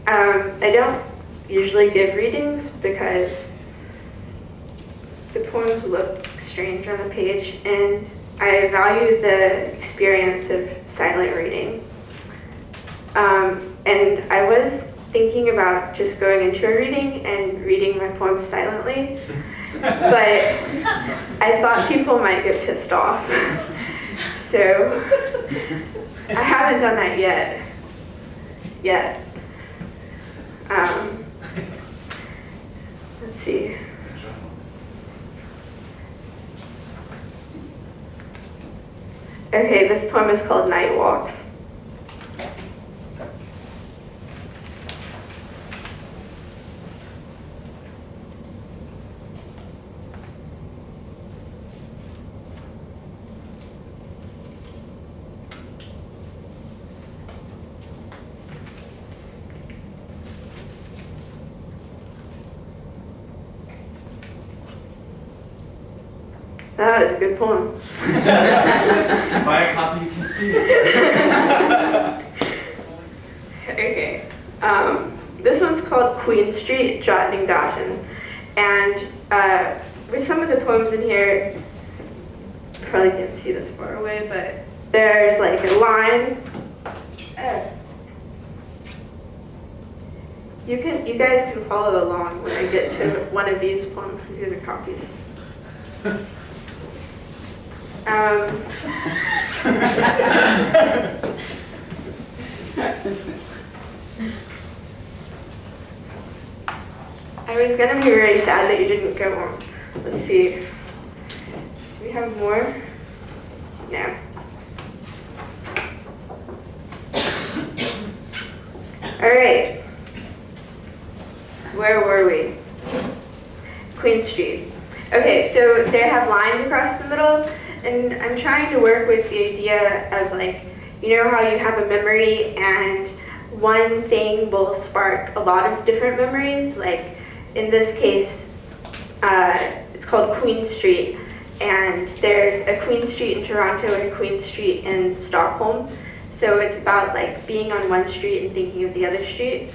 I don't usually give readings because the poems look strange on the page, and I value the experience of silent reading. And I was thinking about just going into a reading and reading my poems silently, but I thought people might get pissed off. So I haven't done that yet. Let's see. Okay, this poem is called Night Walks. That is a good poem. Buy a copy, you can see it. Okay. This one's called Queen Street, Drottning Gotton. And with some of the poems in here, you probably can't see this far away, but there's like a line. You guys can follow along when I get to one of these poems, because these are copies. I was gonna be very sad that you didn't go on. Let's see. Do we have more? No. All right. Where were we? Queen Street. Okay, so they have lines across the middle, and I'm trying to work with the idea of, like, you know how you have a memory and one thing will spark a lot of different memories? Like in this case, it's called Queen Street, and there's a Queen Street in Toronto and a Queen Street in Stockholm. So it's about like being on one street and thinking of the other street,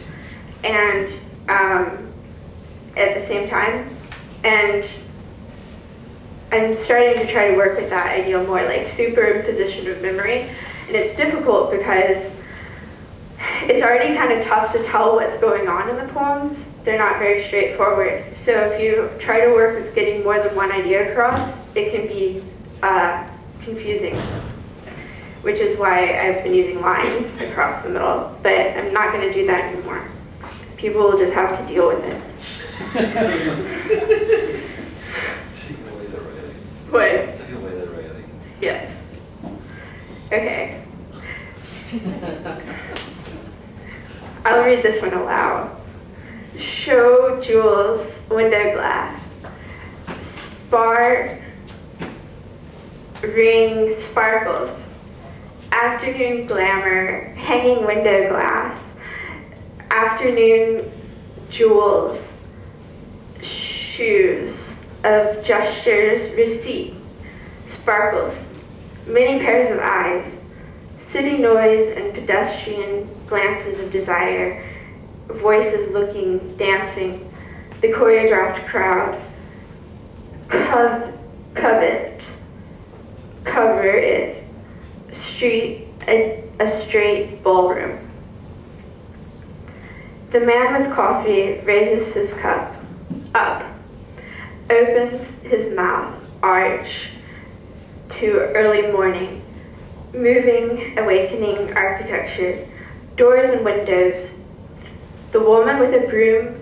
and at the same time. And I'm starting to try to work with that idea more, like superimposition of memory. And it's difficult because it's already kind of tough to tell what's going on in the poems. They're not very straightforward. So if you try to work with getting more than one idea across, it can be confusing, which is why I've been using lines across the middle. But I'm not going to do that anymore. People will just have to deal with it. Taking away the railing. What? Taking away the railing. Yes. Okay. I'll read this one aloud. Show jewels, window glass. Spar, ring, sparkles. Afternoon glamour, hanging window glass. Afternoon jewels, shoes of gestures, receipt, sparkles, many pairs of eyes, city noise and pedestrian glances of desire, voices looking, dancing, the choreographed crowd, covet, cover it, street, a straight ballroom. The man with coffee raises his cup up, opens his mouth, arch, to early morning, moving, awakening architecture, doors and windows. The woman with a broom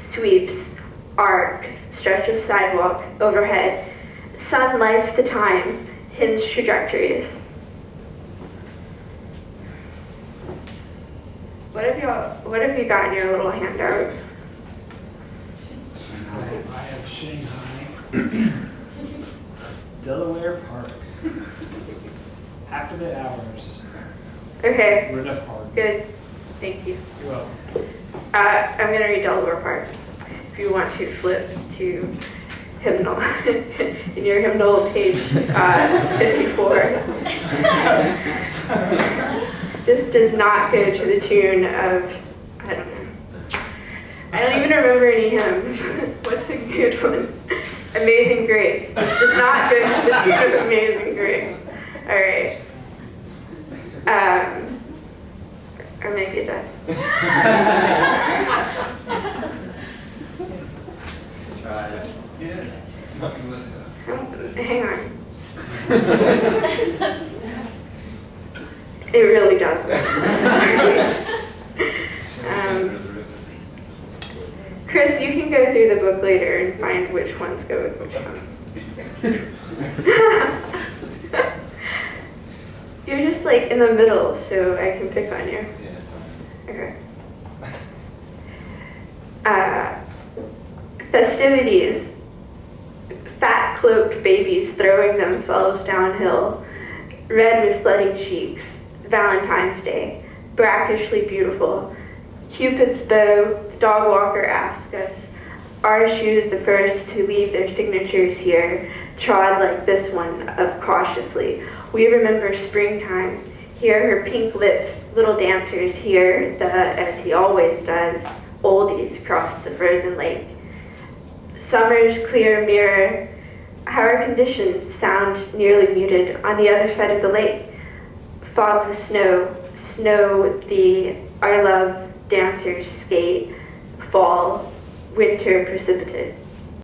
sweeps, arcs, stretch of sidewalk overhead. Sun lights the time, hinge trajectories. What have you got in your little handout? I have Shanghai, Delaware Park, After the Hours, Okay, Riddle Park. good. Thank you. You're welcome. I'm going to read Delaware Park. If you want to flip to hymnal, in your hymnal page 54. This does not go to the tune of, I don't know. don't even remember any hymns. What's a good one? Amazing Grace. This does not go to the tune of Amazing Grace. All right. Or maybe it does. Try it. Yeah. Hang on. It really doesn't. Chris, you can go through the book later and find which ones go with which ones. You're just like in the middle, so I can pick on you. Yeah, it's Okay. Festivities. Fat cloaked babies throwing themselves downhill. Red with sledding cheeks. Valentine's Day. Brackishly beautiful. Cupid's bow. The dog walker asked us. Our shoes the first to leave their signatures here. Trod like this one of cautiously. We remember springtime. Hear her pink lips, little dancers hear the, as he always does, oldies cross the frozen lake. Summer's clear mirror, our conditions sound nearly muted on the other side of the lake. Fog with snow, the I love dancers skate, fall, winter precipitate.